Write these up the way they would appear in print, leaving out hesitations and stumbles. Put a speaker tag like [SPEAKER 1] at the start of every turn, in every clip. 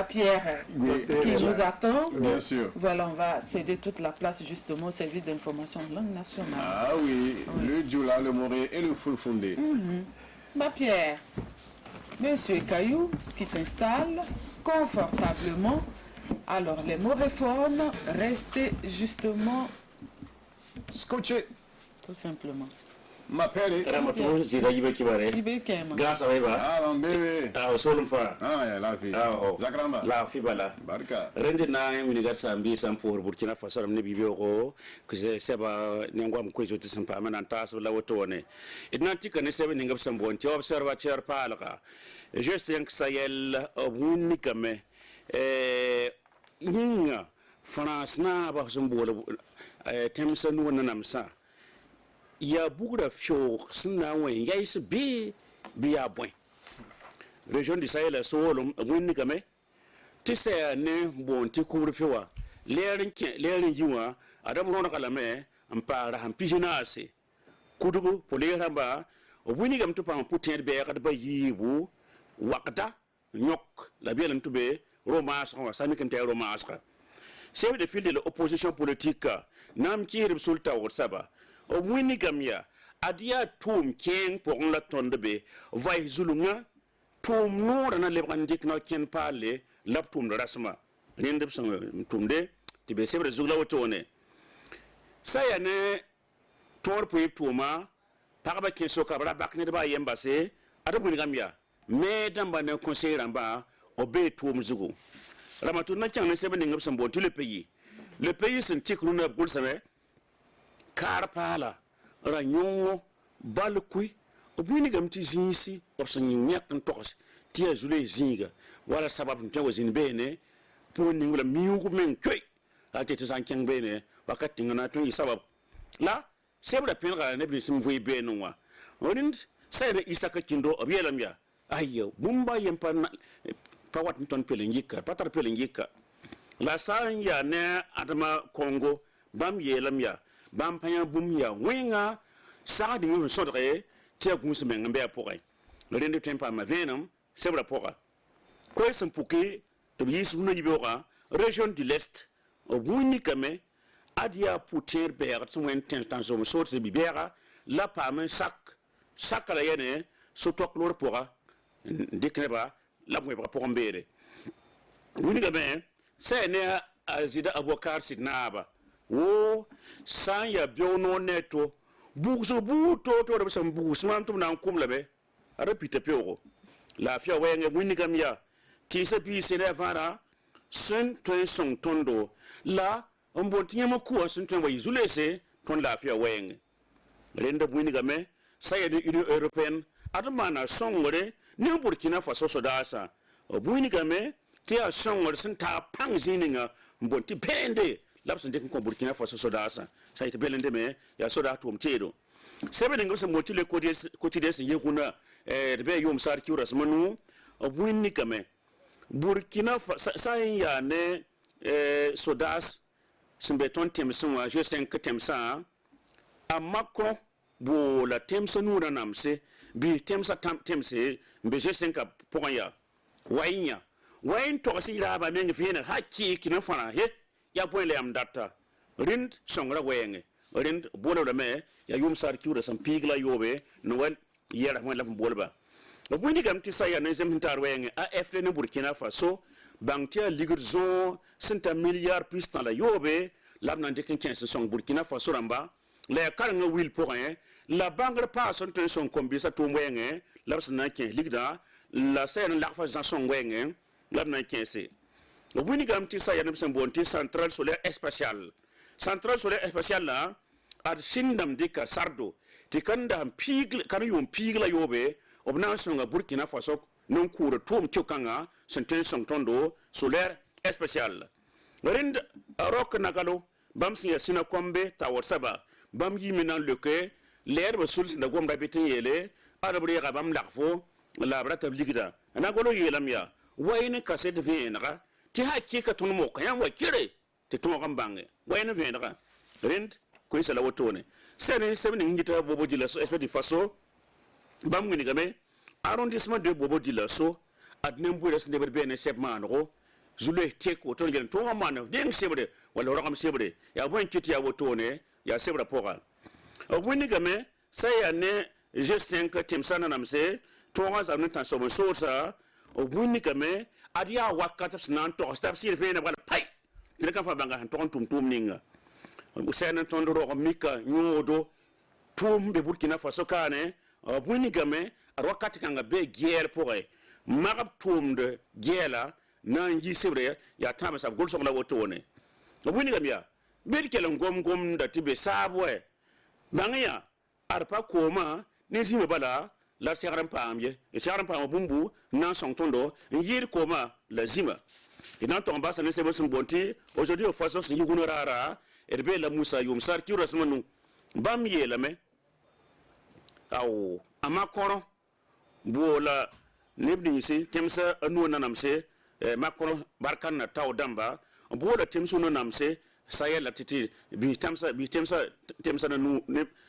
[SPEAKER 1] Pierre qui nous attend.
[SPEAKER 2] Bien sûr.
[SPEAKER 1] Voilà, on va céder toute la place justement au service d'information en langue nationale.
[SPEAKER 2] Ah oui, le Djoula, le Moré et le Fulfondé.
[SPEAKER 1] Pierre, Monsieur Caillou qui s'installe confortablement. Alors les mots réformes, restez justement
[SPEAKER 2] Scotché.
[SPEAKER 1] tout simplement.
[SPEAKER 2] Ma pelle.
[SPEAKER 3] Ramatou, Zida Ibe Kibare. Grâce à Eva.
[SPEAKER 2] Ah, mon bébé.
[SPEAKER 3] Ah, Solum Fa.
[SPEAKER 2] Ah, la fille.
[SPEAKER 3] Ah, oh.
[SPEAKER 2] Zagramba.
[SPEAKER 3] La Fibala.
[SPEAKER 2] Barka.
[SPEAKER 3] Rende na unigat sambi sampur Burkina Faso ne bibio que seba nengwam kwezo tisampa mananta la wotone. Idnantika ne sebe ningab sambon ti observateur palaka. Je sais que Sahel unikame hinga France na ba sumbola temsa nu namsa. Ya bugura fio sna wen yais bi ya boy région du Sahel so mun game tise ne bon ti couvre fio lerin yiwa adam non kala me ampara ham pijinase kudugo polera ba obuni gam to pam putin be ka ba yibu waqta nyok la bielam to be romas ko sami kan te romas ka chef de file de l'opposition politique nam ki resultat or saba o wini gamya adia tum ken pour la tonde be vai zulunga tum nora na lebandik na ken pale laptum rasma rindem sang tumde tibe sebre zugla wotone saya ne tor pour tuma paraba ken so kabra bakne ba yembase ada wini gamya me damba ne conseil ramba obe tum zugu ramatu na chang ne sebe ngam sambo tout le pays c'est tikruna bul same Karpala, Ragnon, Balqui, Obuni Gamti Zinsi, or Sing Yak and Tos, Tia Zule Zinga, while a sabab was in Bene, pointing with a mewman quick, like it is on King Bene, Wakating and Atri Sabab. La, Sabra Pilga never some way Benoa. Wouldn't say the Isaka Kindo of Yelamia. Ayo, Bumba Yempan Pawatington Pelingika, Patar Pelingika. La Sanya ne Adama Congo, Bam Yelamia. Bampanya bumya wenga sa de yo sodre te gunse men mbe apokai rende tempa ma venam sebra poka ko sem puki to yisu no yibora région de l'est au buni kame adia pouter ber son temps zo so se bibera la pa men sak la yene so tok lor pora dikneba la mo ba pora mbere buni kame se ne azida abokar sidnaba wo san ya biono neto bugso bu to de sam bugus man tum nan kum labe repite pego la fia wenge winigam ya ti se pi se ne vara sen to son tondo la mbontinya makuwa sen to way zulese ton la fia wenge renda winigame saya de union européenne adamana songore ne Burkina Faso sodasa winigame ti a songore sen ta pang zininga mbonti pende lapsan de ko Burkina Faso sodasa sai te belende me ya soda to mtedo sebe ngol se motile quotidiens yekuna be yom sar kiuras manu winni kame Burkina sai ya ne sodas simbe ton temson je 5 temsa amakro bo la temsa nura namse bi temsa temse be je 5 poya wainya wain to si raba mengi fiena hakki kina fana he ya point am data rind songra wenge rind bolo me ya yum sar kiura sam pigla yobe no wal yera mo lam bolba o buni gam ti saya ne zem tar wenge a FL ne Burkina Faso bantia ligue zone 100 milliards plus dans la yobe lam nan de 15 song Burkina Faso ramba le karanga wil pour rien la bangre pas son son combi sa to wenge la sna ken ligue da la sen la fa son wenge lam nan 15 o buni gam ti saya ne sam bonti centrale solaire spatiale la ad sindam dika sardo ti kanda pigl kan yum pigla yobe obna songa Burkina Faso non cour tom tiokanga senten song tondo solaire spatiale rind rok nakalo bam siya sina kombe tawar saba bam yiminan leke l'herbe suls na gomda bitin yele adabri gabam lakfo la brata ligida nakolo yelamya wayne kaset venra ti hakika tun mo kan wa kire ti to gambange wayne venra rind ko isala wotone sene semni ngita bobo dila so espèce de façon bam ngini game arrondissement de bobo dila so adnem bu res ndeber bene seb manro zule tek o ton gen to mano ding sebre wala ragam sebre ya bon kiti ya wotone ya sebra pogal o wini game sai ya ne G5 timsana namse to ha zamne tan so sa o wini game adia wakata snan to stap sir fene wala pai dina kan fa banga han to tum ninga o sene ton ro mika nyodo tum be Burkina Faso kane o wini game ar wakati kanga be gier poe magab tum de giela nan yi sebre ya tama sa gol sokla wotone o wini game ya be kelen gom da tibe sabwe bangya arpa koma ne sima bala la segaram pamye e segaram pam bumbu nan song tondo yir koma la zima et dans ton bas ne sebe sun bonti aujourd'hui au façon sun yugunu rara et be la musa yum sar ki rasmanu bam ye la me aw ama kono bola nebni si temsa anu nanamse makoro barkan na taw damba bola temsu no namse sayela titi bi temsa na nu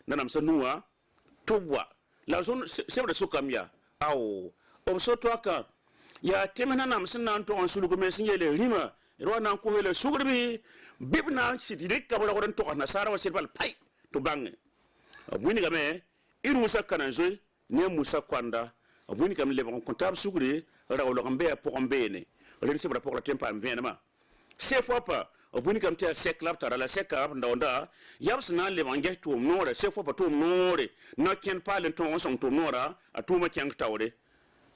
[SPEAKER 3] nanamsa nuwa tobwa la zone c'est sukamya aw o so to aka ya temena nam sinan to on sulugo me sinyele rima ro nan ko hele sugurbi bibna siti dik kabala ko to na sara wa sibal pai to bange wini game iru musa kananzo ne musa kwanda wini game le bon comptable suguri rawlo gambe pour mbene le sibra pour le tempa mvenema c'est fois pas wini game te seklap tara la sekap ndonda yabs na le bange to nore c'est fois pas to nore na ken pas le ton son to nora atuma ken tawde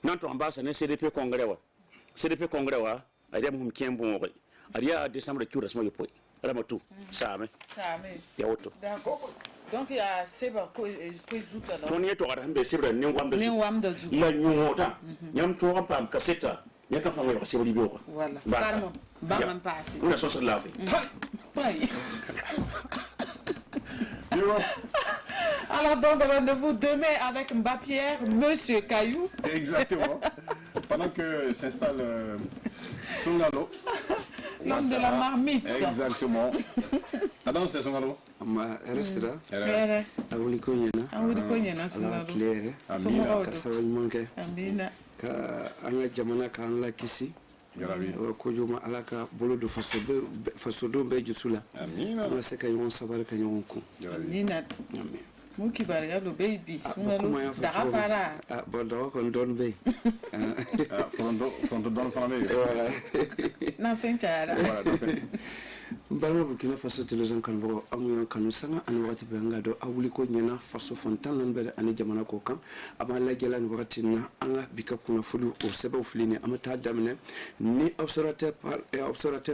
[SPEAKER 3] nan to ambassa ne CDP congrès wa ariya mum kembo ngoi ariya décembre ki rasmo yo poi ramatu same ya woto
[SPEAKER 1] d'accord donc ya seba ko zuka no
[SPEAKER 3] toni to ara hambe sebra ne wamda zuka la nyota nyam to pam kaseta ne ka fa ngoro sebri bioko
[SPEAKER 1] voilà carrément bam passé
[SPEAKER 3] una sosa lafi
[SPEAKER 1] Alors donc rendez-vous demain avec Mbapierre, Monsieur Caillou.
[SPEAKER 2] Exactement. Pendant que s'installe Songalo.
[SPEAKER 1] L'homme de la marmite.
[SPEAKER 2] Exactement. Adam, c'est Songalo.
[SPEAKER 4] Ma restera.
[SPEAKER 1] Awuli konyena Songalo.
[SPEAKER 4] Claire.
[SPEAKER 2] Amina.
[SPEAKER 4] Kasawal monke.
[SPEAKER 1] Amina.
[SPEAKER 4] Ka anga jamana ka anga kisi.
[SPEAKER 2] Yarabi.
[SPEAKER 4] Ko joma alaka bolo do fasodo be jusula.
[SPEAKER 2] Amina.
[SPEAKER 4] On sait qu'on savoir que on ko.
[SPEAKER 1] Amina.
[SPEAKER 4] Amen.
[SPEAKER 1] Muki bariga lo baby Songalo. Darafara.
[SPEAKER 4] Ah bon donc on donne be.
[SPEAKER 2] Fondo don famille.
[SPEAKER 4] Voilà.
[SPEAKER 1] Na fenchara.
[SPEAKER 2] Voilà, donc
[SPEAKER 4] Balma Burkina Faso television kan bo amu kanu sanga an wati be ngado awuli ko nyena faso fantan nan be ani jamana ko kan ama la gela ni wati na anga bika kuna fulu o sebe o filini amata damne ni observateur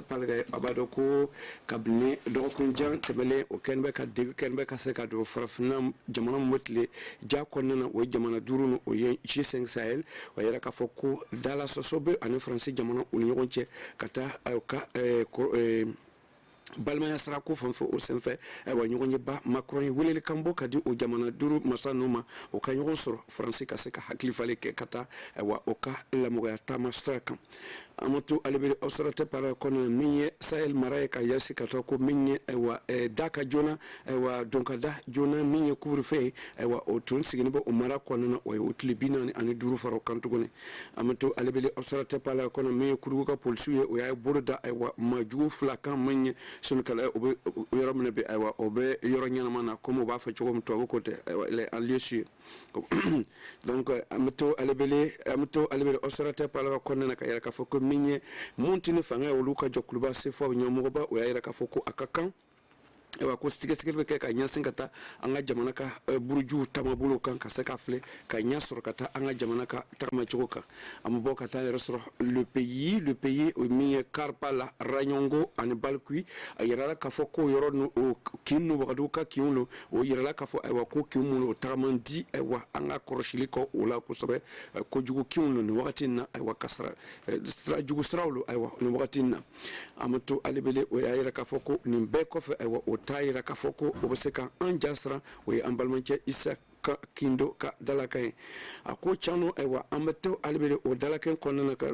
[SPEAKER 4] par ga abado ko kabne do ko jan tebele o kenbe ka de kenbe ka se ka do farafna jamana motle ja ko nana o jamana durunu o ye G5 Sahel o yera ka foko dala sosobe ani français jamana o nyonche kata ka balma ya sara ko fanfo o senfe e wa nyonye ba Macron welele kambo kadi o jamana duru masanuma o ka nyon soro français ka se ka hakli fale ke kata e wa o ka la mo ya tama straka amoto alebe osrate para kono minye Sahel marae ka yasi kata ko minye e wa daka jona e wa donkada jona minye couvre feu e wa o tun sigini bo o mara kono o utlibina ni ani duru faro kantugone amoto alebe osrate para kono minye kuruka polsuye o ya borda e wa maju flaka minye sun kala o yoro mena be aywa o be yoro nyana mana ko mo ba fa ciogom to ko te les en lieu sûr donc amto alebele osrate pala ko nana ka yara ka foko minye montine fanga o luka jokluba se fo nyomo ba o yara ka foko akakan ewa ko stige ke ka nyasin kata anga jamana ka buruju tamabulo kan ka saka fle ka nyasro kata anga jamana ka takma choka ambo kata resro le pays mi karpa la ranyongo an balkui ayara ka foko yoro no kinu wadu ka kiuno o yara ka fo ewa ko kiuno tamandi ewa anga koroshili ko ola ko sobe ko jugo kiuno no wakati na ewa kasara stra jugo strawlo ewa no wakati na amato alebele o ayara ka foko nimbe ko ewa o tayira ka foko o boseka an jasra o ambalmanche isa kindo ka dalakan ako chano ewa amato albele o dalakan konana ka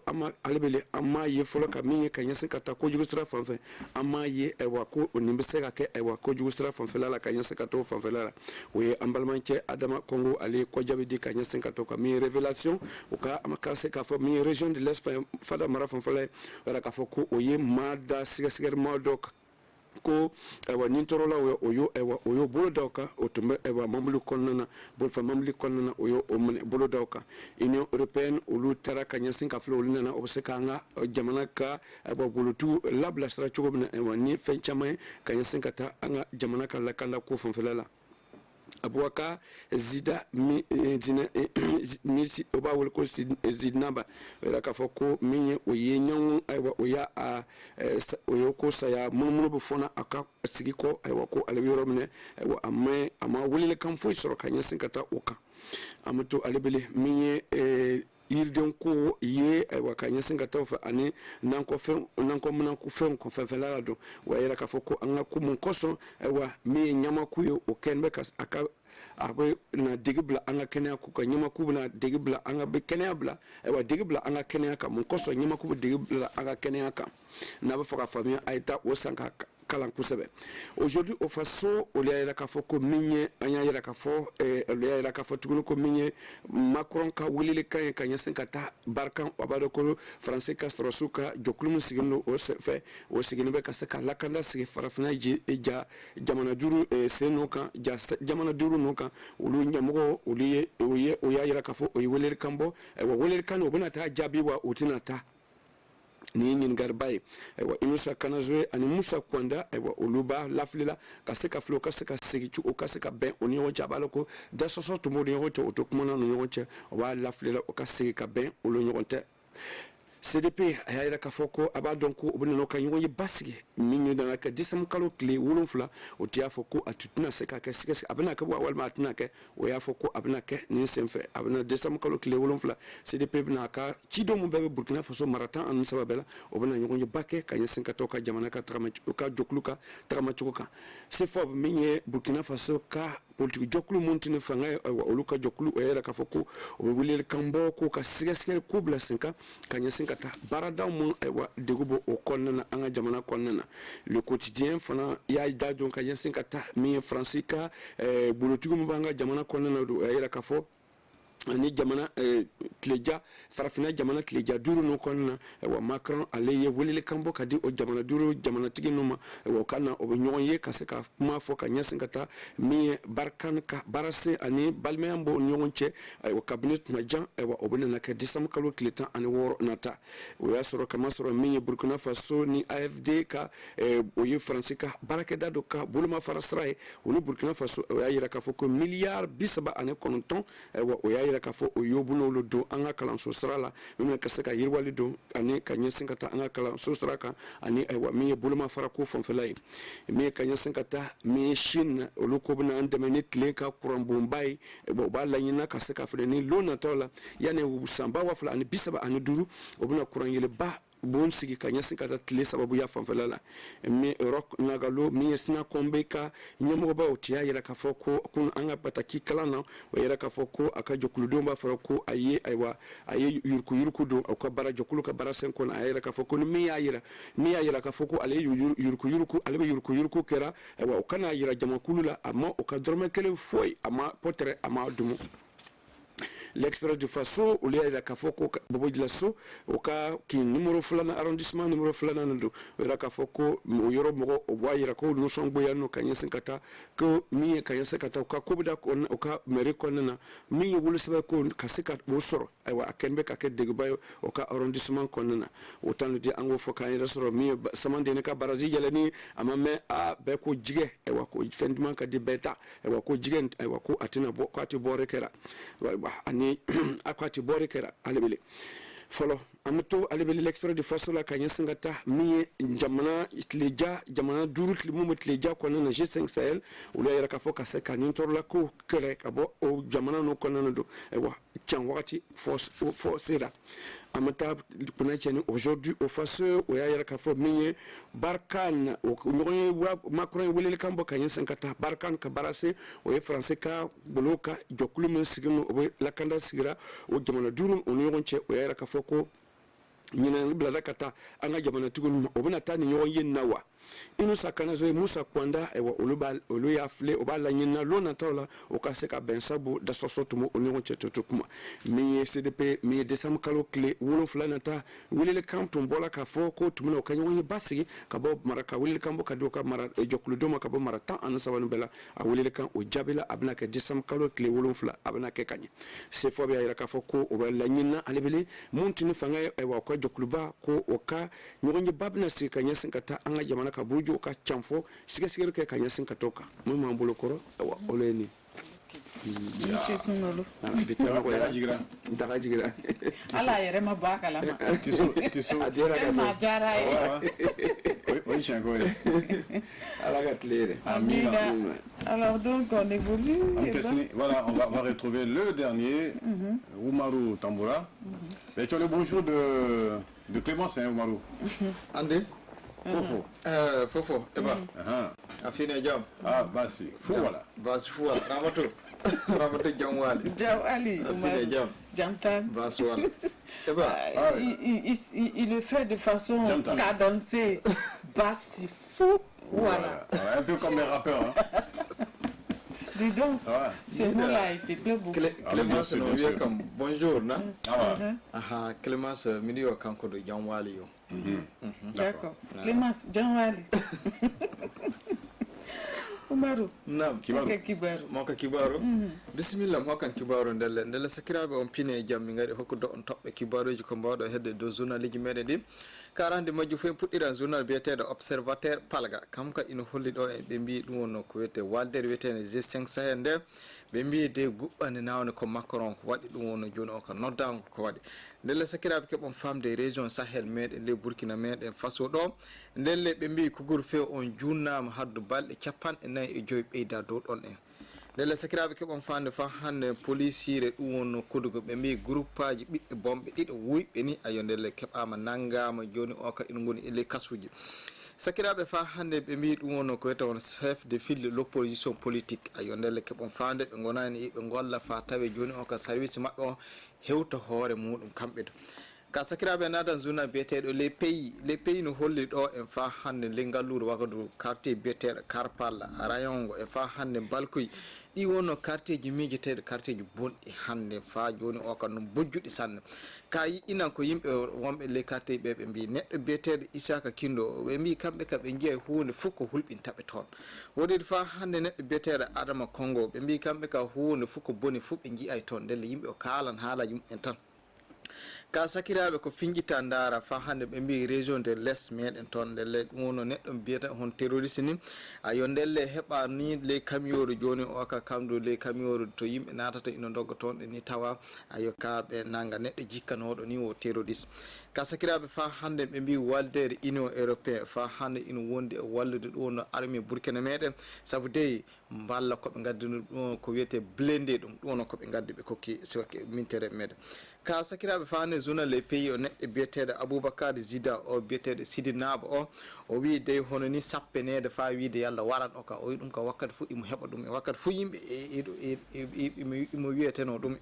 [SPEAKER 4] ama albele ama ye folo ka minye ka nyasin ka ta ko jugustra fanfe ama ye ewa ko onimbese ka ke ewa ko jugustra fanfe la ka nyasin ka to fanfe la we ambalmanche adama kongo ale ko jabidi ka nyasin ka to ka mi révélation o ka amaka se ka fo mi région de l'Est fada mara fanfe la wala ka fo ko oye mada sigar modo ko ewa nintorola oyo bolo dawka otumbe ewa mamlu konnana bol fa mamli konnana oyo omne bolo dawka union européenne ulu tara kanya sinka flo ulina obsekanga jamana ka ewa bulutu labla stra chogobna ewa ni fenchama kanya sinka ta anga jamana ka lakanda ko fonfelala abuaka zida dina misi oba wol ko zidnaba la ka foko minye oyenyangu aywa oya oyo ko saya mumunu bufona aka sigiko aywa ko alwiro mne aywa ama wulile kan foi soro kanya sinkata oka amato alebele minye irden ko ye aywa kanya sinkata fa ani nanko fen ko fela do wa yera ka foko anga ku mun koso aywa mi nyama kuyo o kenbe kas aka abe na digibla anga kenya ku ka nyama ku na digibla anga be kenya bla aywa digibla anga kenya ka mun koso nyama ku digibla anga kenya ka na ba foka famia aita o sanka kalan kusebe aujourd'hui au façon o liya ka fo ko minye anya yira ka fo liya ka fo tugulu ko minye Macron ka wulile kan ka nyasin ka ta barkan obado ko français Castro suka jokulum sigino o fe o sigino be ka se ka lakanda sigi farafina ja jamana duru seno kan ja jamana duru no kan ulu nyamugo uliye o ya yira ka fo o wulile kambo wa wulile kan o bana ta jabi wa utinata ni nyin garbay aywa inusa kanazwe ani musa kwanda aywa oluba laflila kaseka flo kaseka sigichu o kaseka ben oni on jabaloko da soso to modi on to otokumana no yonche wa laflila o kaseka ben o lo yonte CDP ayira ka foko aba donko obunno kan yonye basige minyo dana ka disam kalo kle wolonfla o tia foko atutuna seka ka sika abana ka wa walma atuna ka o ya foko abana ka ni semfe abana disam kalo kle wolonfla CDP bna ka chido mu bebe Burkina Faso maratan an sababela obuna yonye bakke ka nyesinka toka jamana ka trama ka jokluka trama chuka se fo minye Burkina Faso ka politique joklu montine fanga oluka joklu era ka foko o wulele kambo ko ka siga ko bla sinka ka nyesinka ta barada mun ewa degubo o konnana anga jamana konnana le quotidien fana ya dajon ka nyesinka ta mi francika bolotigo mbanga jamana konnana do era ka fo ani jamana tleja farafina jamana tleja duru no konna wa Macron aleye welele kambo kadi o jamana duru jamana tiginuma wa kana o nyonye kaseka ma fo ka nyasingata mi barkan ka barase ani balmeambo nyonche wa cabinet majan wa obona na ka disam kalo kletan ani wor nata o yasoro kama soro mi Burkina Faso ni AFD ka o ye francika barake dado ka buluma farasrai o Burkina Faso ya yira ka fo ko milliard bisaba ani konton wa o ya ka fo o yobuno lo do anga kalan sostrala meme ka seka yirwali do ani ka nyesinka anga kalan sostraka ani aywa mi buluma fara ko fonfelay mi ka nyesinka mi shin oluko bna andemene tleka kuran bombay bo bala nyina ka seka freni lo na tola yani usamba wa fula ani bisaba ani duru obuna kuran yele ba bon sigi ka nyesinka ta tle sababu ya fanfelala mi rock nagalo mi esna kombeka nyamo ba otia yira ka foko kun anga pataki kalana o yira ka foko aka jokuludo ba farako aye aywa aye yurku do aka bara jokulu ka bara sen kon ayira ka foko mi ayira ka foko ale yurku ale yurku kera aywa kana yira jama kulula amma o ka dorme kele foi amma potre amma dumu l'expert du Faso ou les Kafoko Bobo de Lasso au cas qui numéro fulana arrondissement numéro fulana ndo la Kafoko yoro mo oboya ko no songboyano kanyesenkata ko mi kanyesenkata ka kobuda ko ka mere konana mi wulseba ko kaseka wosoro aywa akenbe ka ke degbayo o ka arrondissement konana autant di ango fo kan resoro mi samande ne ka baraji yelani amame a be ko jige aywa ko fendement ka di beta aywa ko jige aywa ko atina bo ko ati bore kera ani akwati bore kera alebele folo amato alebele l'expert de fasola kanya singata mi jamana itleja jamana durut limu itleja kona na G5 Sahel ulo yara ka foka se kanin torla ko kere ka bo o jamana no kona no do ewa chan wakati force sera amata kuna cheni aujourd'hui au faceur o ya ka fo minye barkan o nyoy wa Macron wele kambo kanyen sankata barkan ka barase o ye français ka boloka jokulu men sigino o la kanda sigira o jamana durun o nyogonche o ya ka fo ko nyina blada kata anga jamana tugun o bina tani nyogon yin nawa inu sakana zo Musa Kwanda ewa olu ya fle obala nyina lona tola o kaseka bensabu da sosotumo onyo chetetokuma mi CDP mi desam kalo kle wolo fulana ta wile kamtum bola ka foko tumuna okanyo nyi basi kabo maraka wile kambo kadoka mara jokulu doma kabo mara tan anasabanu bela a wile kan o jabela abna ka desam kalo kle wolo fula abna ke kanye se fo biya ka foko obala nyina alebele muntini fanga ewa ko jokulu ba ko oka nyogonye babna sikanya sinkata anga jamana kabujo ka chamfo siga ke kanya sinkatoka mu mambulo koro wa oleni
[SPEAKER 1] Nche sunolo.
[SPEAKER 4] Bitama ko ya daga jigira
[SPEAKER 1] Ala yere ma baka la ma.
[SPEAKER 2] Tiso.
[SPEAKER 4] adira ka
[SPEAKER 1] Ma jara
[SPEAKER 2] Oui, Changole.
[SPEAKER 4] ala ka tlere
[SPEAKER 1] Amina. Alors donc on évolue.
[SPEAKER 2] Voilà, on va retrouver le dernier, Oumarou Tamboura. Et tu as le bonjour de Clémence, hein, Oumarou.
[SPEAKER 5] Ande?
[SPEAKER 2] Fofo.
[SPEAKER 5] Fofo, eba. Afine jam.
[SPEAKER 2] Ah, bah si. Fou, voilà.
[SPEAKER 5] Bas fou, Ramato. Ramato Jamwali.
[SPEAKER 1] Jawali.
[SPEAKER 5] Afine jam.
[SPEAKER 1] Jamtan.
[SPEAKER 5] Bas wal. Eba.
[SPEAKER 1] Il le fait de façon
[SPEAKER 2] Jamtan.
[SPEAKER 1] cadencée. Bassi fou. Voilà.
[SPEAKER 2] Un peu comme les rappeurs. Hein.
[SPEAKER 1] Dis donc,
[SPEAKER 2] Ouais.
[SPEAKER 1] ce mot-là, il te plaît beaucoup.
[SPEAKER 5] Clémence,
[SPEAKER 2] bien
[SPEAKER 5] no
[SPEAKER 2] sûr.
[SPEAKER 5] welcome. Bonjour, na?
[SPEAKER 2] Ah, ouais.
[SPEAKER 5] Aha, Clémence, midio kanko do Jamwali yo.
[SPEAKER 1] D'accord. Clémence, Jawali. Umaru.
[SPEAKER 5] Nam.
[SPEAKER 1] Moka kibaru.
[SPEAKER 5] Moka kibaru. Bismillah mokan kibaru ndelle sakirabe on pine jammi ngari hokkudo on tobbe kibaruji ko mbawdo hedde do journaliji meden di karande majju fu puddiran journal biyetedo observateur palga kamka ina holli do e be mbi dum wonno ko wete waldere wetene G5 Sahel nde be mbi de gubbane nawne ko Macron ko wadi dum wonno joni o ko noddango ko wadi ndelle sakirabe kebon famde region Sahel meden le Burkina meden Faso do ndelle be mbi kugur fe on junnama haddu balde 45 beyda do don en ndelle sakirabe kebon fande fa hande policiere dum wonno kodugo be mbi groupeaji bibbe bombe dido wuybe ni ayo ndelle kebama nangama joni o ka ina ngoni ele kasuji sakirabe fa hande be mbi dum wonno ko weta on chef de file de l'opposition politique ayo ndelle kebon fande be gonani be golla fa tawe joni o ka service mabbe o hewta hoore mudum kambe do ka sakirabe nadan zuna betedo les pays no holli do en fa hande lengaluru wagadu quartier betedo Karpala rayongo e fa hande balkuy di wono quartier ji mijetedo quartier ji bondi hande fa joni o kan no bojjudi sanne kayi inan ko yimbe wombe le quartier be mbi neddo betedo Isaka Kindo be mbi kambe ka be ngiya huunde fukko hulbin tabe ton wodi fa hande neddo betedo Adama Kongo be mbi kambe ka huunde fukko boni fubbe ngi ay ton delle yimbe o kalan haala yum en tan ka sakirabe ko fingita ndara fa hande be mbi region de l'est meden ton delle wono neddo bieta hon terroriste ni ayo delle heba ni le camion joni o ka kamdo le camion to yimbe natata ino doggo ton ni tawa ayo ka be nanga neddo jikkanodo ni o terroriste ka sakirabe fa hande be mbi waldere union européen fa hande ino wonde wallude do armée Burkina meden sabu dey mballa ko be gaddi ko wiete blende dum do ko be gaddi be kokki mintere meden ka sakirabe fa hande zona les pays o nedde bietede Aboubakar Zida o bietede Sidi Naba o wi dey hono ni sappenede fa wiide yalla waran o ka o dum ka wakkati fu imo heba dum e wakkati fu yimbe imo wieteno dum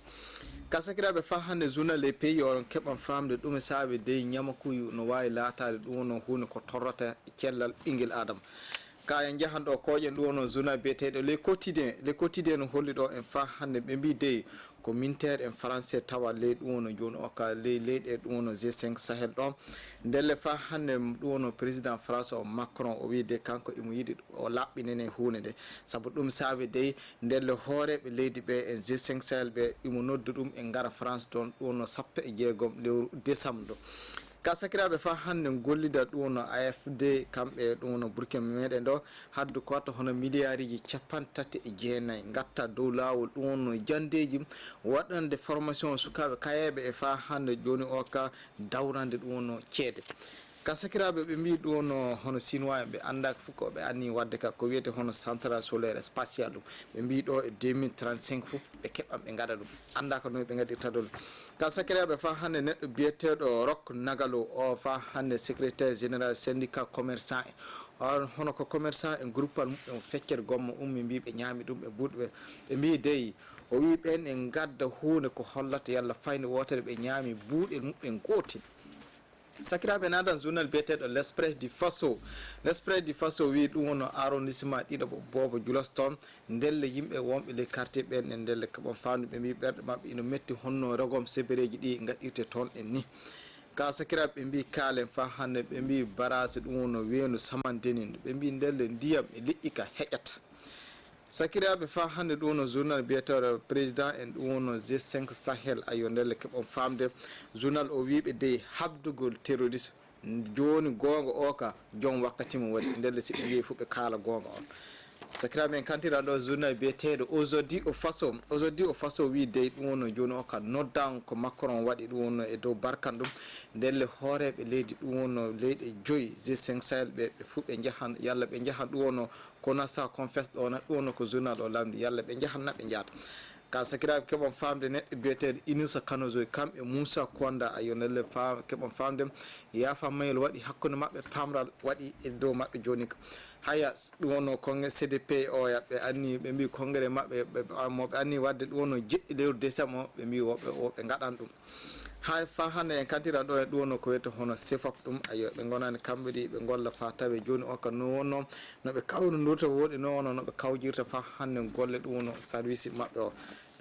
[SPEAKER 5] ka sakirabe fa hande zona les pays o keban famde dum saabe dey nyamakuyu no wawi latade dum no huno ko torrata cellal bingel adam ka en jahando ko jen dum no zona bietede les quotidiens no holli do en fa hande be mbi dey ko minter en français tawa le dum no joni o ka le lede dum no G5 Sahel do ndelle fa hande dum no président France o Macron o wi de kanko imo yidi o labbinene huune de sabu dum saabe de ndelle hoore be leydi be en G5 Sahel be imo noddu dum en ngara France don dum no sappe e jeegom lewru décembre ka sakirabe fa hande gollida dum no AFD kambe dum no Burkina meden do haddu ko to hono miliyariji 39 ngatta dow lawol dum no jandeji wadande formation sukabe kayebe e fa hande joni o ka dawrande dum no cede ka sakiraɓe ɓe mbi ɗum hono chinois ɓe andaka fof ko ɓe anni wadde ka ko wiyete hono central solaire spatial ɗum ɓe mbi ɗo e 2035 fof ɓe keɓɓan ɓe gaɗa ɗum andaka noy ɓe gaɗirta ɗum ka sakiraɓe fa hannde neɗɗo biyeteɗo Rock Nagalo o fa hannde secrétaire général syndicat commerçant en hono ko commerçant en groupal muɓɓe feccere gomma ummi mbi ɓe ñaami ɗum ɓe ɓuuɗi ɓe mbi deyi o wi ɓen en gadda hunde ko hollata yalla fayne wotere ɓe ñaami buuɗel muɓɓen gotel sakiraɓe nadan journal biyeteɗo l'Express du Faso wi ɗum wono arrondissement ɗiɗo bobo Djulos toon ndelle yimɓe wonɓe les quartier ɓen e ndelle koɓon fandu ɓe mbi ɓerɗe mabɓe ina metti honno rogom sébereji ɗi gaɗirte toon en ni ka sakiraɓe ɓe mbi kaalen fa hannde ɓe mbi barase ɗum wono weenu samandenin ɓe mbi ndelle ndiyam e liƴƴi ka heƴata sakiraɓe fa hannde ɗum wono journal biyeteɗo président en ɗum wono G5 Sahel ayo ndelle keɓon famde journal o wiɓe de habdugol terroriste joni gonga o ka joom wakkati mum waɗi ndelle si ɓe mbi fof ɓe kaala gonga on sakiraɓe en kantiraɗo ɗo journal biyeteɗo aujourd'hui au façon wi dey ɗum wono joni o ka noddan ko Macron waɗi ɗum wono e dow barkan ɗum ndelle hooreɓe leydi ɗum wono leyɗe joyyi G5 Sahel ɓe fof ɓe jahan yalla ɓe jahan ɗum wono kono sa confesse ɗona ɗum wono ko journal o lamdi yalla ɓe jahanna ɓe jaata ka sakiraɓe keɓon famde neɗɗo biyeteɗo Inoussa Kanozoy kamɓe Moussa Konda ayo ndelle keɓon famde yafa mayel waɗi hakkude mabɓe pamral waɗi e dow mabɓe joni ka haya ɗum wonno congrès CDP o ɓe anni ɓe mbi congrès mabɓe ɓe anni wadde ɗum wonno jeɗɗi lewru décembre o ɓe mbi woɓe gaɗan ɗum ha fa hande en kantiran ɗo e ɗum wonno ko wiyete hono sefop ɗum ayo ɓe gonani kamɓe ɗi ɓe golla fa tawe joni o ka no wonno noɓe kawridurta woɗi no wonno noɓe kawjirta fa hande golle ɗum wonno service mabɓe o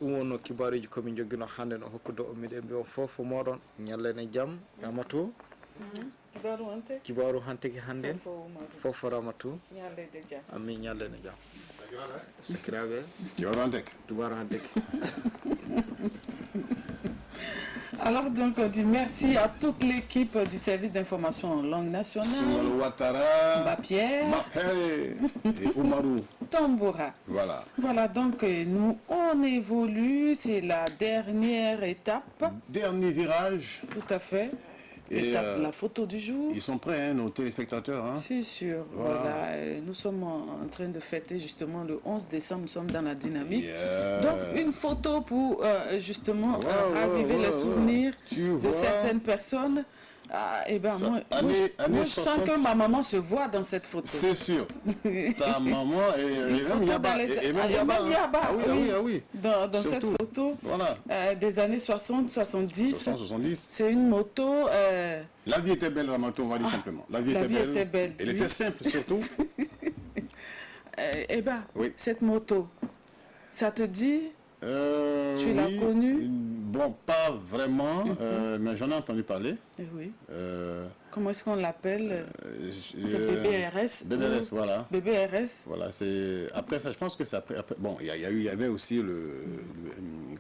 [SPEAKER 5] ɗum wonno kibaruji komin joguino hande no hokkude o miɗen mbi on fof moɗon ñallene jaam Ramatou kibaru hanteki hande fof Ramatou amin ñallene jaam sakiraɓe kibaru hanteki
[SPEAKER 1] Alors donc on dit merci à toute l'équipe du service d'information en langue nationale.
[SPEAKER 2] Soumalo Ouattara,
[SPEAKER 1] Bapierre
[SPEAKER 2] et Oumarou
[SPEAKER 1] Tamboura.
[SPEAKER 2] Voilà.
[SPEAKER 1] Voilà donc nous on évolue, c'est la dernière étape.
[SPEAKER 2] Dernier virage.
[SPEAKER 1] Tout à fait. Et la photo du jour.
[SPEAKER 2] Ils sont prêts, hein, nos téléspectateurs. Hein.
[SPEAKER 1] C'est sûr. Voilà. Nous sommes en train de fêter justement le 11 décembre. Nous sommes dans la dynamique. Donc une photo pour justement raviver les souvenirs de certaines personnes. Ah, et ben moi, je sens que ma maman se voit dans cette photo.
[SPEAKER 2] C'est sûr. Ta maman et même Yaba. Ah oui.
[SPEAKER 1] Dans cette photo, voilà. Des années 60, 70. C'est une moto.
[SPEAKER 2] La vie était belle, Ramatou, on va dire simplement. La vie était belle. Elle était simple surtout.
[SPEAKER 1] Eh ben, cette moto, ça te dit tu l'as connue?
[SPEAKER 2] Bon, pas vraiment, mais j'en ai entendu parler.
[SPEAKER 1] Oui. Comment est-ce qu'on l'appelle? C'est BBRS.
[SPEAKER 2] BBRS, voilà.
[SPEAKER 1] BBRS.
[SPEAKER 2] Voilà, c'est... Après ça, je pense que c'est après... Bon, il y avait aussi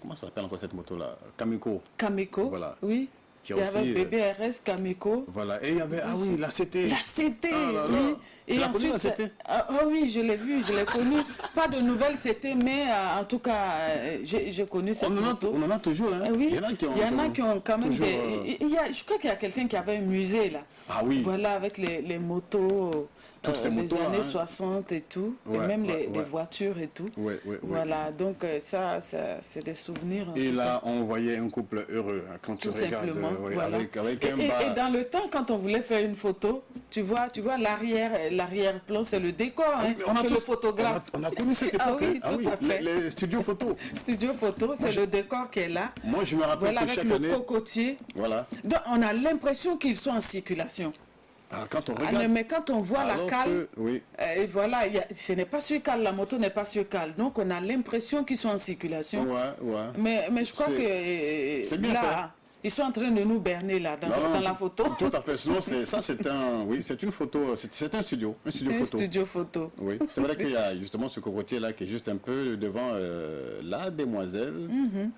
[SPEAKER 2] comment ça s'appelle encore cette moto-là? Cameco.
[SPEAKER 1] Cameco, voilà. Oui. Il y avait BBRS, Cameco.
[SPEAKER 2] Voilà, et il y avait, la CT.
[SPEAKER 1] La CT,
[SPEAKER 2] oui.
[SPEAKER 1] Et ensuite,
[SPEAKER 2] la CT?
[SPEAKER 1] Oui, je l'ai vu, je l'ai connu. Pas de nouvelle CT, mais en tout cas, j'ai connu cette moto.
[SPEAKER 2] On en a toujours, hein.
[SPEAKER 1] Oui. Il y en a qui ont quand même toujours, je crois qu'il y a quelqu'un qui avait un musée, là.
[SPEAKER 2] Ah oui.
[SPEAKER 1] Voilà, avec les motos... des années 60 et tout, et même les voitures et tout. Voilà, donc ça c'est des souvenirs.
[SPEAKER 2] Et là, on voyait un couple heureux hein, quand tu regardes
[SPEAKER 1] voilà.
[SPEAKER 2] avec un bar.
[SPEAKER 1] Et dans le temps, quand on voulait faire une photo, tu vois l'arrière-plan, c'est le décor, hein, c'est le photographe.
[SPEAKER 2] On a connu cette époque. Les studios photos.
[SPEAKER 1] Studio photo, c'est le décor qui est là.
[SPEAKER 2] Moi, je me rappelle que chaque année...
[SPEAKER 1] avec le cocotier.
[SPEAKER 2] Voilà.
[SPEAKER 1] Donc, on a l'impression qu'ils sont en circulation.
[SPEAKER 2] Quand on regarde,
[SPEAKER 1] mais quand on voit la cale, et voilà, ce n'est pas sur cale, la moto n'est pas sur cale. Donc on a l'impression qu'ils sont en circulation. Mais je crois que
[SPEAKER 2] c'est bien
[SPEAKER 1] là, ils sont en train de nous berner là, dans la photo.
[SPEAKER 2] Tout à fait. Sinon, c'est une photo, c'est un studio.
[SPEAKER 1] C'est un studio photo.
[SPEAKER 2] Oui, c'est vrai qu'il y a justement ce cocotier là qui est juste un peu devant la demoiselle.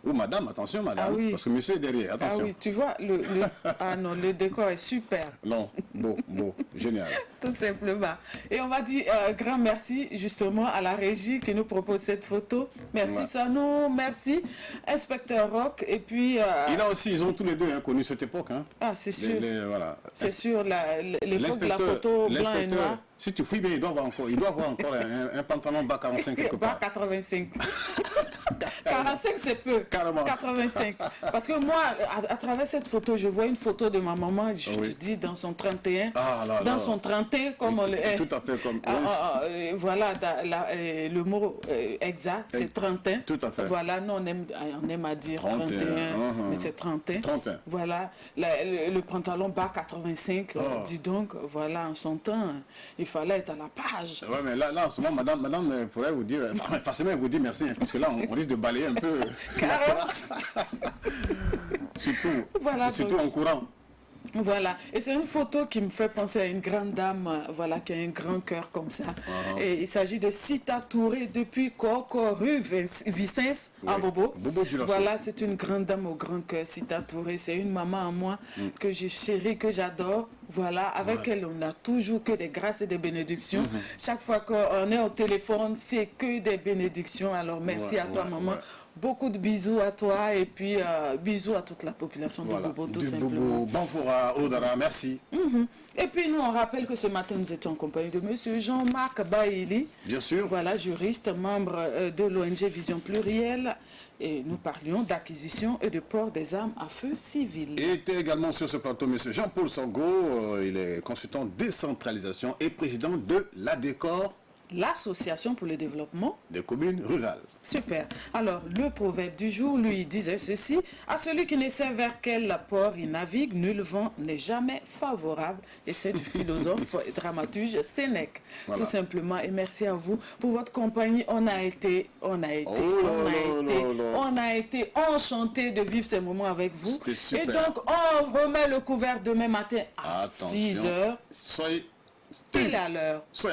[SPEAKER 2] Ou madame, attention madame, parce que monsieur est derrière, attention.
[SPEAKER 1] Ah oui, tu vois, le décor est super.
[SPEAKER 2] Non, beau, génial.
[SPEAKER 1] Tout simplement. Et on va dire grand merci justement à la régie qui nous propose cette photo. Merci Sano, merci Inspecteur Rock. Et puis...
[SPEAKER 2] Et là aussi, ils ont tous les deux connu cette époque. Hein.
[SPEAKER 1] Ah, c'est sûr.
[SPEAKER 2] Voilà.
[SPEAKER 1] C'est sûr, l'époque de la photo blanc et noir.
[SPEAKER 2] Si tu fouilles bien, il doit avoir encore un pantalon bas 45 quelque part.
[SPEAKER 1] Bas 85. 45 c'est peu.
[SPEAKER 2] Carrément.
[SPEAKER 1] 85. Parce que moi, à travers cette photo, je vois une photo de ma maman, je te dis, dans son 31. Dans son 31, comme on le est.
[SPEAKER 2] Tout à fait comme...
[SPEAKER 1] voilà, le mot exact, c'est 31.
[SPEAKER 2] Tout à fait.
[SPEAKER 1] Voilà, nous on aime à dire 31, mais c'est 31.
[SPEAKER 2] 31.
[SPEAKER 1] Voilà, le pantalon bas 85, dis donc, voilà, en son temps, il fallait être à la page.
[SPEAKER 2] Ouais, mais là en ce moment, madame pourrait vous dire, forcément, elle vous dit merci, hein, parce que là, on risque de balayer un peu.
[SPEAKER 1] Carrément.
[SPEAKER 2] surtout en courant.
[SPEAKER 1] Voilà, et c'est une photo qui me fait penser à une grande dame, voilà, qui a un grand cœur comme ça. Et il s'agit de Sita Touré depuis Koko, rue Vicence, à Bobo. Voilà, c'est une grande dame au grand cœur, Sita Touré. C'est une maman à moi que je chéris, que j'adore. Voilà, avec elle, on n'a toujours que des grâces et des bénédictions. Chaque fois qu'on est au téléphone, c'est que des bénédictions. Alors, merci à toi, maman. Beaucoup de bisous à toi et puis bisous à toute la population de Bobo, tout simplement.
[SPEAKER 2] Bonjour à Odara, merci.
[SPEAKER 1] Et puis nous, on rappelle que ce matin, nous étions en compagnie de M. Jean-Marc Baïli.
[SPEAKER 2] Bien sûr.
[SPEAKER 1] Voilà, juriste, membre de l'ONG Vision Plurielle. Et nous parlions d'acquisition et de port des armes à feu civil.
[SPEAKER 2] Et était également sur ce plateau M. Jean-Paul Sorgo. Il est consultant décentralisation et président de l'ADECOR,
[SPEAKER 1] l'Association pour le développement
[SPEAKER 2] des communes rurales.
[SPEAKER 1] Super. Alors, le proverbe du jour, lui, disait ceci: à celui qui ne sait vers quel port il navigue, nul vent n'est jamais favorable. Et c'est du philosophe et dramaturge Sénèque, tout simplement. Et merci à vous pour votre compagnie. On a été enchantés de vivre ces moments avec vous. Et donc, on remet le couvert demain matin à 6h.
[SPEAKER 2] Soyez
[SPEAKER 1] pile à l'heure.